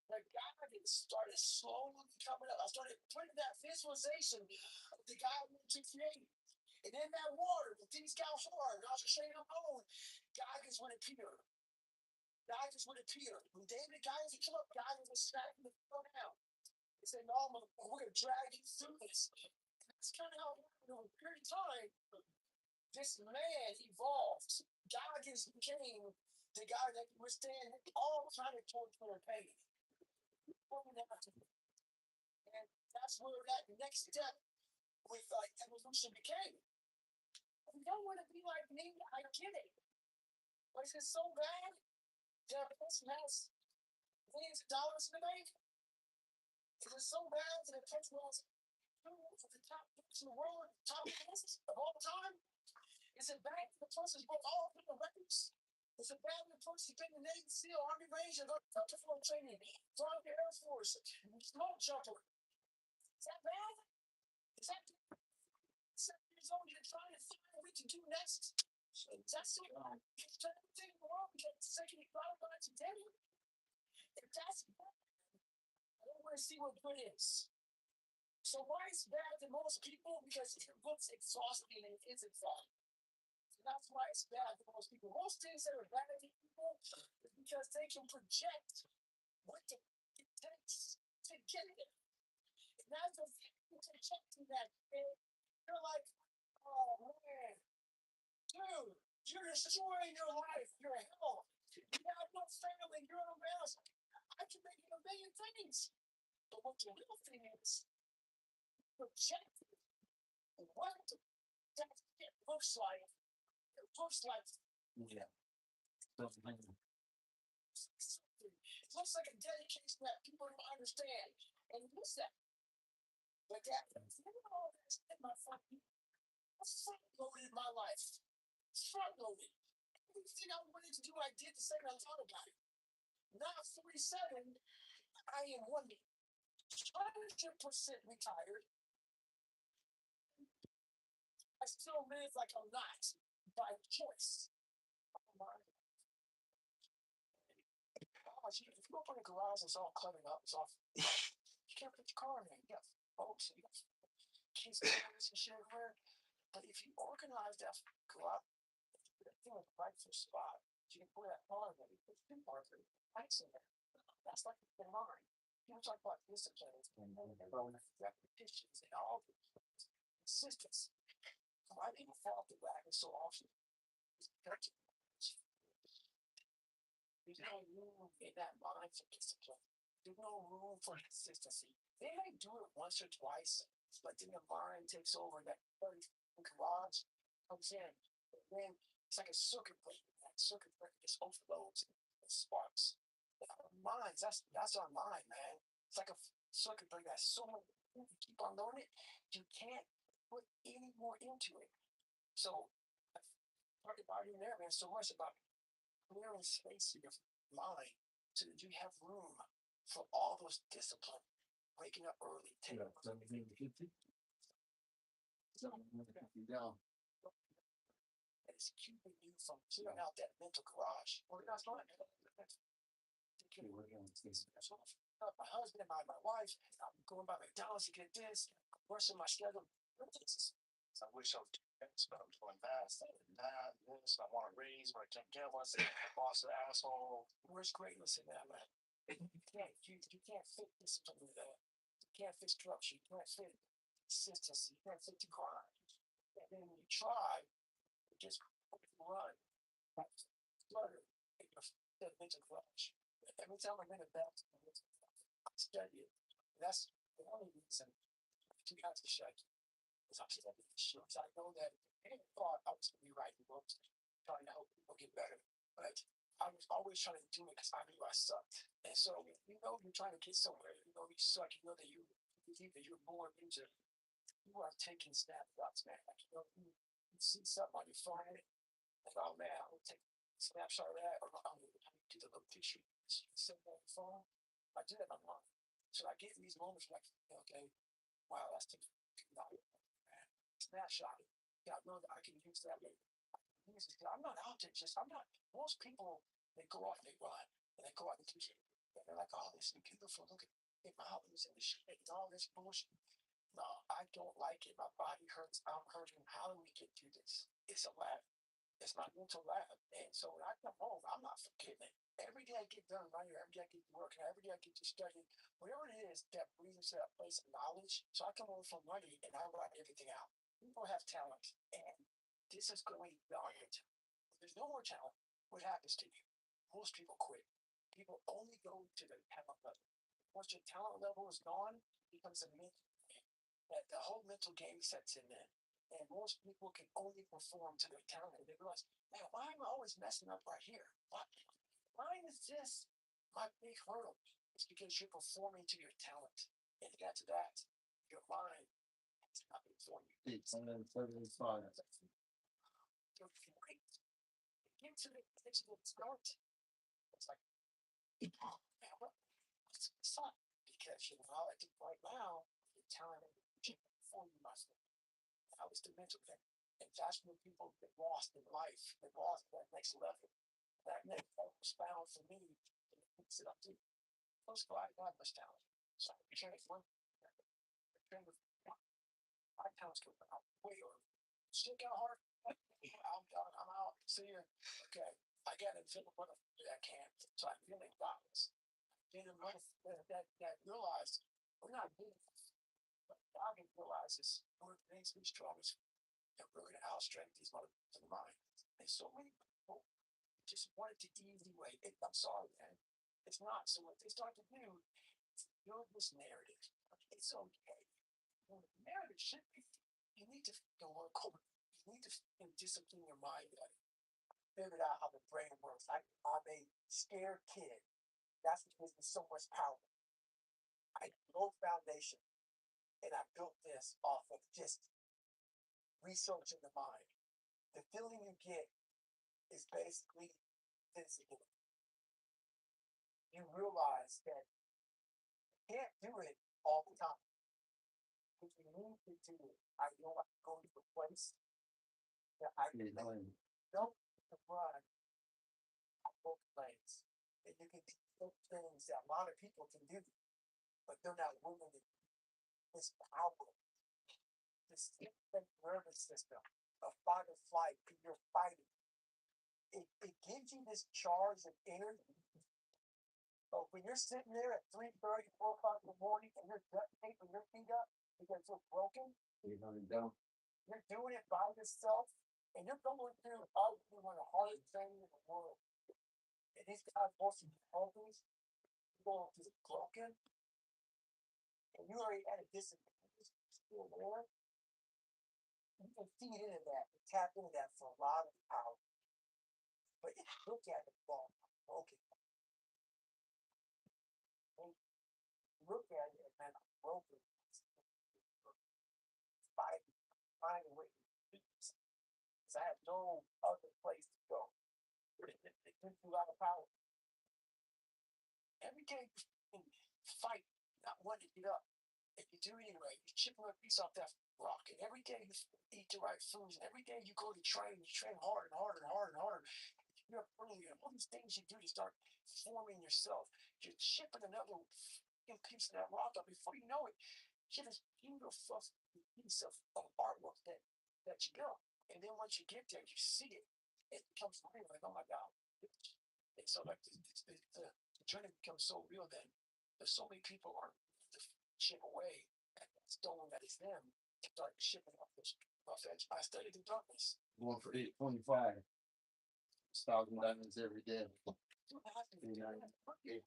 The Goggins started slowly coming up. I started putting that visualization of the guy I wanted to create. And in that water, when things got hard, I was training on my own, Goggins would appear. Goggins would appear. When David Goggins would come up, Goggins would smack him the fuck down. He said, no, we're going to drag you through this. And that's kind of how, over a period of time, this man evolved. Goggins became the guy that could withstand all kind of torture and pain. And that's where that next step with evolution became. If you don't want to be like me, I get it. But is it so bad that a person has millions of dollars in the bank? Is it so bad that a person has the top in the world, top list of all time? Is it bad that the person's broke all of the records? Is it bad that the person's been in the Navy SEAL, Army Ranger, Buffalo training, flying the Air Force, smoke jumper? Is that bad? Is that 7 years old? You're trying to find what to do next? That's what I'm trying to world because the second you thought about it today, if that's bad, I don't want to see what good is. So why is bad to most people? Because it looks exhausting and it is exhausting. And that's why it's bad to most people. Most things that are bad to people is because they can project what it takes to get it. And that's the thing projecting that. And you're like, oh man, dude, you're destroying your life, your health. You have no family, you're on a mouse. I can make you a million things. But what the real thing is, projecting what that shit looks like. It looks like Yeah. it looks like a dedication that people don't understand and use that. But that all this in my fucking front loaded my life. Front loaded. Everything I wanted to do, I did the second I thought about it. Now 47, I am 100% retired. I still live like I'm not by choice. If you open a garage, it's all cluttered up. It's all you can't put your car in there. You got bolts, you got keys and shit everywhere. But if you organize that garage, that thing in the rightful spot, you can put that car in there. You put two cars in there, lights in there. That's like the line. People talk about discipline and repetitions and all the consistency. Why people fall off the wagon so often? There's no room in that mind for discipline. There's no room for consistency. They may do it once or twice, but then the mind takes over. That garage comes in, and then it's like a circuit breaker. That circuit breaker just overloads and sparks. Our minds, that's our mind, man. It's like a circuit breaker. That's so much. You keep on loading it, you can't put any more into it. So, I've talked about it in there, man, so much about clearing space in your mind so that you have room for all those discipline. Waking up early, taking Yeah. and it's keeping you from clearing out that mental garage. Organize mine. My husband and my wife, I'm going by McDonald's to get this, rushing my schedule. I wish I was doing this, but I'm doing fast. That, this, I want to raise, but I can't get one. Boss the asshole. Where's greatness in that, man? You can't fit discipline with that. You can't fit structure. You can't fit consistency. You can't fit the grind. And then when you try, it just run. Flutter. That mental clutch. Every time I'm in a belt, I study it. That's the only reason to have to shut. Because I'm studying shit. I know that I thought I was going to be writing books, trying to help people get better. But I was always trying to do it because I knew I sucked. And so, you know, you're trying to get somewhere. You know, you suck. You know that you think that you're born into. You are taking snapshots, man. Like, you see something on your phone, like, oh man, I'm gonna take a snapshot of that, or I'm gonna do the little picture. Sitting on the phone. I do that online. So I get these moments like, okay, wow, that's the snapshot. Yeah, I know that I can use that later. I'm not out there just, I'm not, most people, they go out and they run, and they go out and do shit. And they're like, oh, this is beautiful, look at mountains and the shit, and all this bullshit. No, I don't like it. My body hurts. I'm hurting. How do we get through this? It's a lab. It's my mental lab. And so when I come home, I'm not forgetting it. Every day I get done running, every day I get to work, and every day I get to study, whatever it is that brings that place of knowledge. So I come home from running and I write everything out. People have talent, and this is going beyond your talent. If there's no more talent, what happens to you? Most people quit. People only go to their talent level. Once your talent level is gone, it becomes a mental game. That the whole mental game sets in there. And most people can only perform to their talent. And they realize, man, why am I always messing up right here? Why is this my big hurdle? It's because you're performing to your talent. And to get to that, your mind is not performing. It's and then 75. You're great. Get to the start. It's like, oh, man, what's up? Because you know, I think right now, your talent and for you myself. That was the mental thing. And that's when people get lost in life, get lost at that next level. That next level was found for me, and it picks it up too. Most of I got much talent. So I train for my talent's going out way over. Still got hard. I'm done. I'm out. See you. Okay. I got to fill what I can. So I really got this. Then that realized we're not doing this. But God realizes one of the things we strongest and we're going to outstrength these motherfuckers in the mind. And so many people just want it the easy way. I'm sorry, man. It's not. So what they start to do is build this narrative. It's okay. Well, the narrative should be you need to work over. You need to discipline your mind. Figured out how the brain works. I'm a scared kid. That's what gives me so much power. I had no foundation, and I built this off of just researching the mind. The feeling you get is basically physical. You realize that you can't do it all the time. If you need to do it, I know I go to a place that I can don't run both lanes. And you can do things that a lot of people can do, but they're not willing to do. This power, this nervous system, of fight or flight, you're fighting. It gives you this charge of energy. But when you're sitting there at 3:30, 4 o'clock in the morning, and you're gut taping your feet up because you're broken, you're doing it by yourself, and you're going through arguably one of the hardest training in the world. And these guys most of the healthies, people just broken, and you already at a disadvantage, still there. You can feed into that and tap into that for a lot of power. But if you look at it, well, broken. And look at it, man, I'm broken. Find a way to do this. Because I have no other place to go. It gives you a lot of power. Every day you fight, not wanting to get up. If you do anyway, you chip a piece off that rock. And every day you eat the right foods. And every day you go to train, you train harder and harder and harder and harder. You're up earlier. All these things you do to start forming yourself. You're chipping another piece of that rock up. Before you know it, you have this beautiful piece of artwork that you built. And then once you get there, you see it. It becomes real. Like, oh my God. And so like the journey becomes so real then. There's so many people aren't to chip away at that stone that is them. Start shipping off this rough edge. I studied the darkness. Going for 825. 1,000 every day. You have to do that. 100.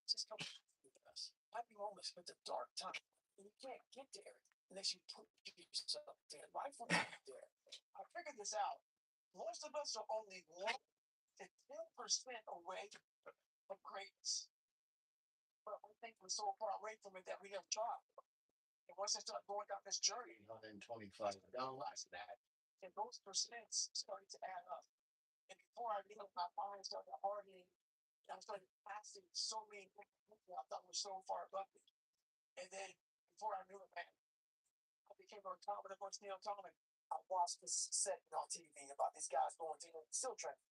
Just come with us. Might be homeless, but the dark time. And you can't get there unless you put yourself there. Life will get there. I figured this out. Most of us are only 1 to 10% away from greatness. But we think we're so far away from it that we never try. And once I start going down this journey, 125. don't realize that. And those percents started to add up. And before I knew it, my mind started hardening. And I started passing so many people I thought were so far above me. And then before I knew it, man, I became a Thomas once Neil Thomas. I watched this segment on TV about these guys going to the SEAL training.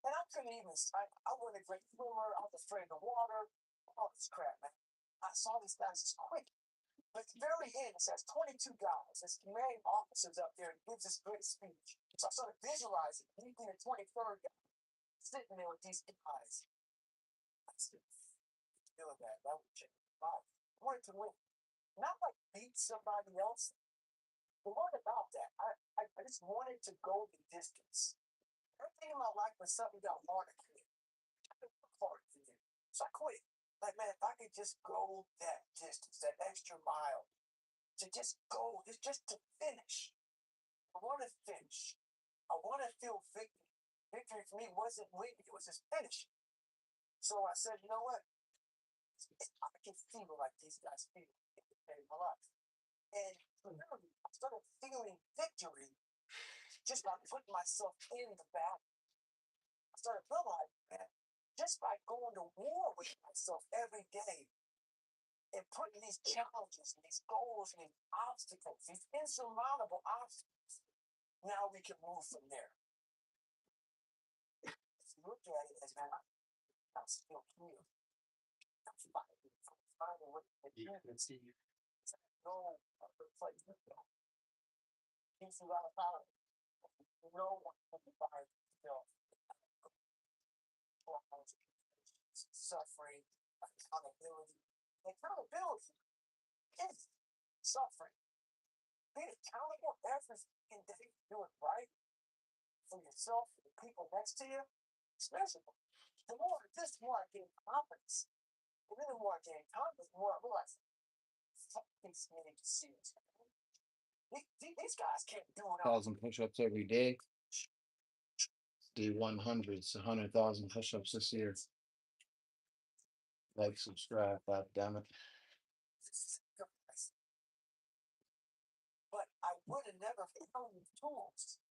And I couldn't even, I wasn't a great swimmer. I was afraid of the water. All this crap, man. I saw these guys just quick. But at the very end, it says 22 guys. There's commanding officers up there and gives this great speech. So I started visualizing me being the 23rd guy sitting there with these guys. I said, feeling that would change my life. I wanted to win. Not like beat somebody else. But what about that? I just wanted to go the distance. Everything in my life was something got hard to quit. I could work hard for you. So I quit. Like, man, if I could just go that distance, that extra mile, to just go, just to finish. I want to finish. I want to feel victory. Victory for me wasn't winning, it was just finishing. So I said, you know what? I can feel like these guys feel in my life. And literally, I started feeling victory just by putting myself in the battle. I started realizing that just by going to war with myself every day and putting these challenges and these goals and these obstacles, these insurmountable obstacles. Now we can move from there. If you look at it as I'm still here. I'm finding what you can see. No other place to go. Keeps you out of power. No one can be fired still. Suffering, accountability. Accountability is suffering. Being accountable every day, do it right for yourself, for the people next to you. Especially the more I gain confidence. The more I gain confidence, the more I realize these need to see it. These guys can't do it. 1,000 push-ups every day. Do 100s, 100,000 push-ups this year. Like, subscribe, god damn it. But I would have never found the tools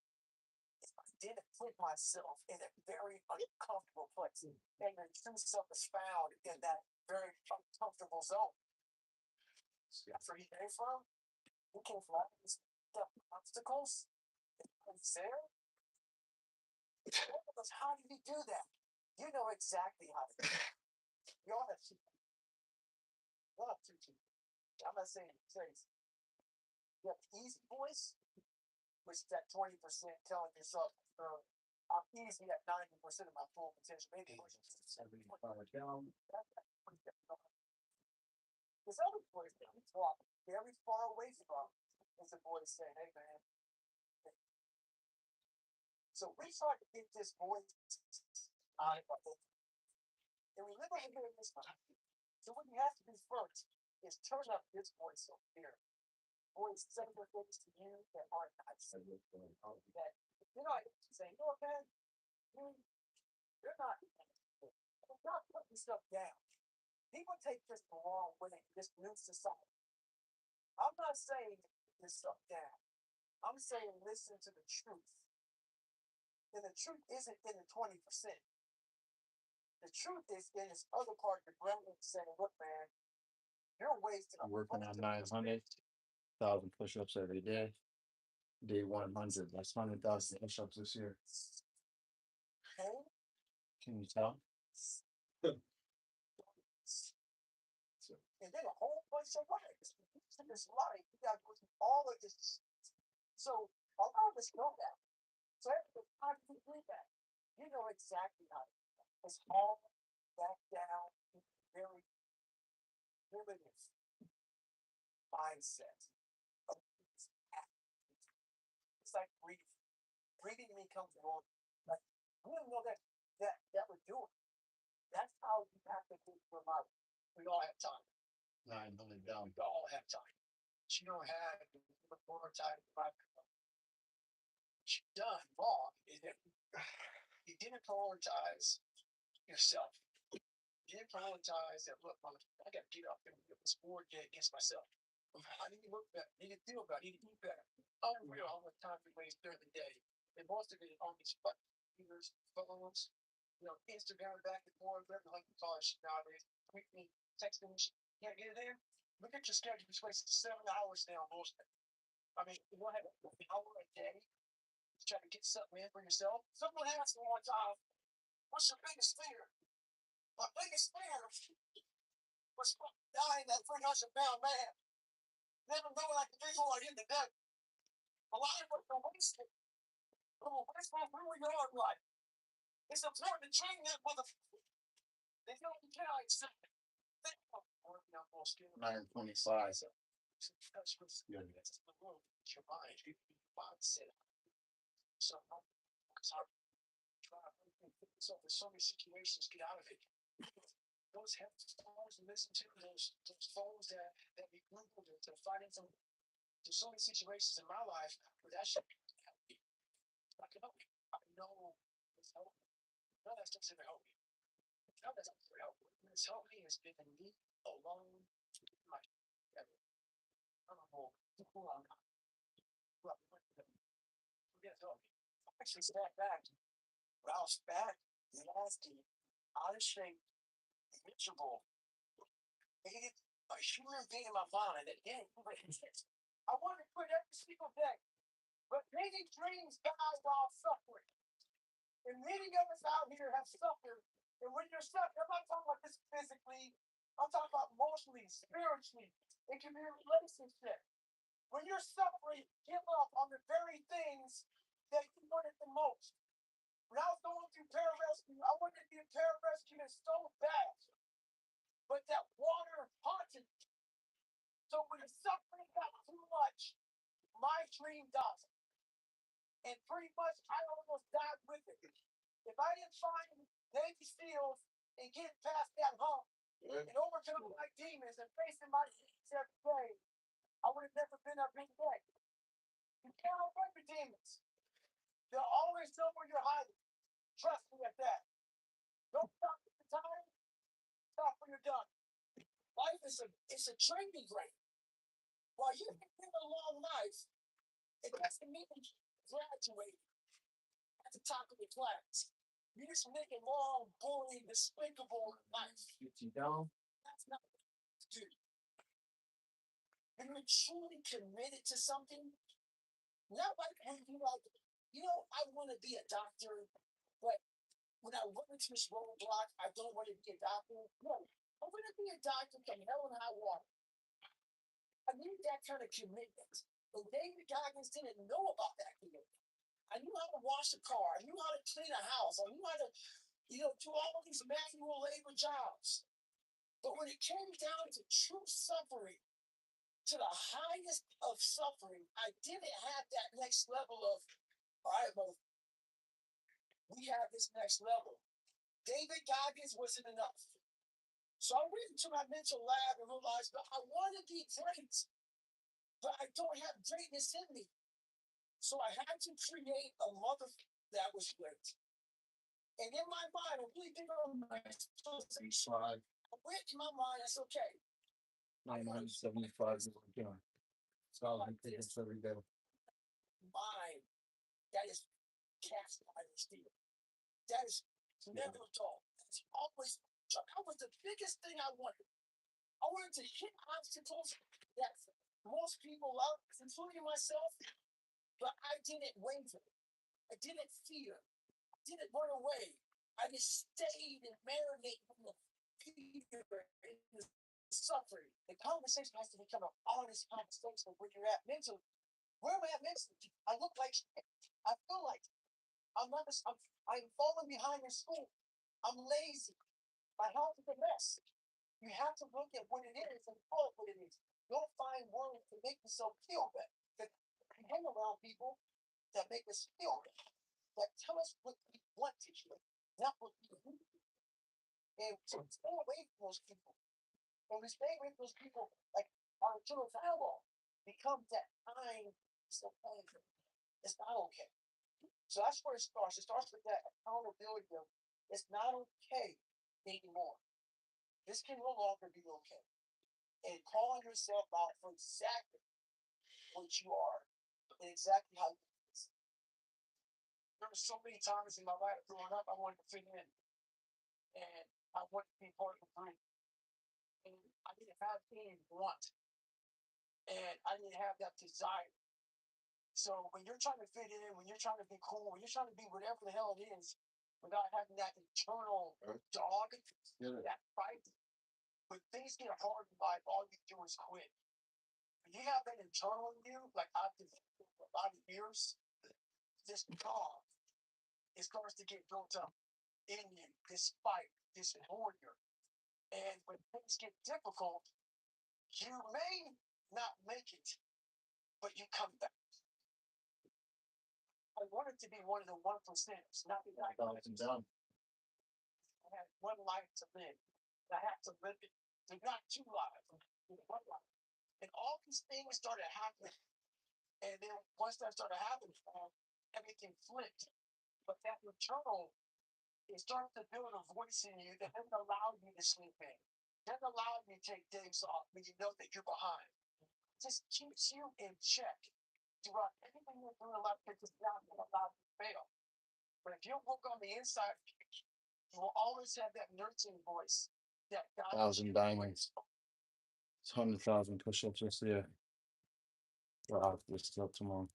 if I didn't put myself in a very uncomfortable place. And the true self is found in that very uncomfortable zone. That's where he came from. He came from all these obstacles. It's there. How did he do that? You know exactly how to do it. You all have two. I'm not saying it's crazy. You have the easy voice, which is that 20% telling yourself, I'm easy at 90% of my full potential. Maybe 75 down. This other voice that we talk very far away from is a voice saying, hey man. So we try to get this voice out of our head. And we live over here in this time. So what you have to do first is turn up this voice over here. Voice saying the things to you that aren't nice. That you're not saying, no, man, you're not putting stuff down. People take this the wrong way, this new society. I'm not saying this stuff down. I'm saying listen to the truth. And the truth isn't in the 20%. The truth is in this other part of the brain saying, look, man, you're wasting. I'm working on 900,000 push-ups every day. Day 100. That's 100,000 push-ups this year. Okay? Can you tell? And then a whole bunch of lives. In this life, you got to go through all of this. So a lot of us know that. So how do you do that? You know exactly how to do that. It's all back down, very primitive mindset. It's like breathing. Breathing to me comes along. Like, we don't know that would do it. That's how you have to do your life. We all have time. 900 down. We all have time. But you don't have more time to life. What you've done wrong is that you didn't prioritize yourself. You didn't prioritize that, look, I got to get up and get this board against myself. I need to look better. I need to feel better. I need to eat better. Unreal how much time we waste during the day. And most of it on these computers, phones, Instagram back and forth, whatever like you call it nowadays. Tweeting, texting, can't get it in. Look at your schedule. You're wasting 7 hours now, most of it. I mean, you want to have an hour a day to try to get something in for yourself. Someone asked me one time, what's your biggest fear? My biggest fear was dying that 300-pound man. Never knowing I could do what I did today. A lot of us are wasted. That's my really hard life. It's important to train that motherfucker. They don't care how it's something. Think about working out more skill. 925. That's what's good. That's the world. It's your mind. Your mindset. So, it's hard to try to so there's so many situations, get out of it. Those headphones to listen to, those phones that we Googled to find some. There's so many situations in my life where that should help me. I can help me. I know it's helped me. None of that stuff's ever helped me. None of that stuff's ever helped me. What has helped me has been me alone. Like, I don't know who I'm not. Forget help me. I actually sat back. When I was fat, nasty, out of shape, miserable, hated a human being in my mind. And again, I want to quit every single day. But many dreams die while suffering. And many of us out here have suffered. And when you're suffering, I'm not talking about this physically, I'm talking about emotionally, spiritually. It can be a relationship. When you're suffering, give up on the very things that you wanted the most. When I was going through pararescue, I wanted to be a pararescuer so bad. But that water haunted me. So when the suffering got too much, my dream died. And pretty much I almost died with it. If I didn't find Navy SEALs and get past that hump and overcome my demons and facing my demons every day, I would have never been up here today. You can't overcome your demons. They'll always know where you're hiding. Trust me at that. Don't stop at the time. Stop when you're done. Life is a training ground. While you can live a long life, it doesn't mean you graduate at the top of the class. You just make a long, boring, despicable life. That's not what you do. When you're truly committed to something, not like when you like, I want to be a doctor, but when I run into this roadblock, I don't want to be a doctor. No, I want to be a doctor from hell and high water. I need that kind of commitment. And David Goggins didn't know about that commitment. I knew how to wash a car. I knew how to clean a house. I knew how to, do all of these manual labor jobs. But when it came down to true suffering, to the highest of suffering, I didn't have that next level of, all right, well, we have this next level. David Goggins wasn't enough. So I went into my mental lab and realized, but I want to be great, but I don't have greatness in me. So I had to create a mother that was great. And in my mind, I really did on my slide. I went in my mind, I said, okay. 975 again. So I think it's every day. Mind that is cast iron steel. That is never dull. That's always. That was the biggest thing I wanted. I wanted to hit obstacles that most people love, including myself, but I didn't waver. I didn't fear. I didn't run away. I just stayed and marinated in the fear and the suffering. The conversation has to become an honest conversation where you're at mentally. Where am I at mentally? I look like shit. I feel like I'm falling behind in school. I'm lazy. My health is a mess. You have to look at what it is and call it what it is. Don't find words to make yourself feel better. But we hang around people that make us feel better, that tell us what we want to hear, not what we do. And so stay away from those people. When we stay away from those people, like our internal dialogue becomes that time so painful. It's not okay. So that's where it starts. It starts with that accountability of it's not okay anymore. This can no longer be okay. And calling yourself out for exactly what you are and exactly how you do this. There were so many times in my life growing up I wanted to fit in. And I wanted to be part of the group. And I didn't have any want. And I didn't have that desire. So when you're trying to fit in, when you're trying to be cool, when you're trying to be whatever the hell it is, without having that internal dog, that fight, when things get hard in life, all you do is quit. When you have that internal in you, like I've been for a lot of years, this dog is starts to get built up in you, this fight, this warrior. And when things get difficult, you may not make it, but you come back. I wanted to be one of the 1%ers, not the 9%. I had one life to live. I had to live it. There's not two lives, one life. And all these things started happening. And then once that started happening, everything flipped. But that internal, it started to build a voice in you that doesn't allow you to sleep in. Doesn't allow you to take days off when you know that you're behind. It just keeps you in check throughout everything you're doing in life because it's not going to allow you to fail. But if you work on the inside, you will always have that nurturing voice that Thousand diamonds. It's 100,000 push-ups this year. Well, after this till tomorrow.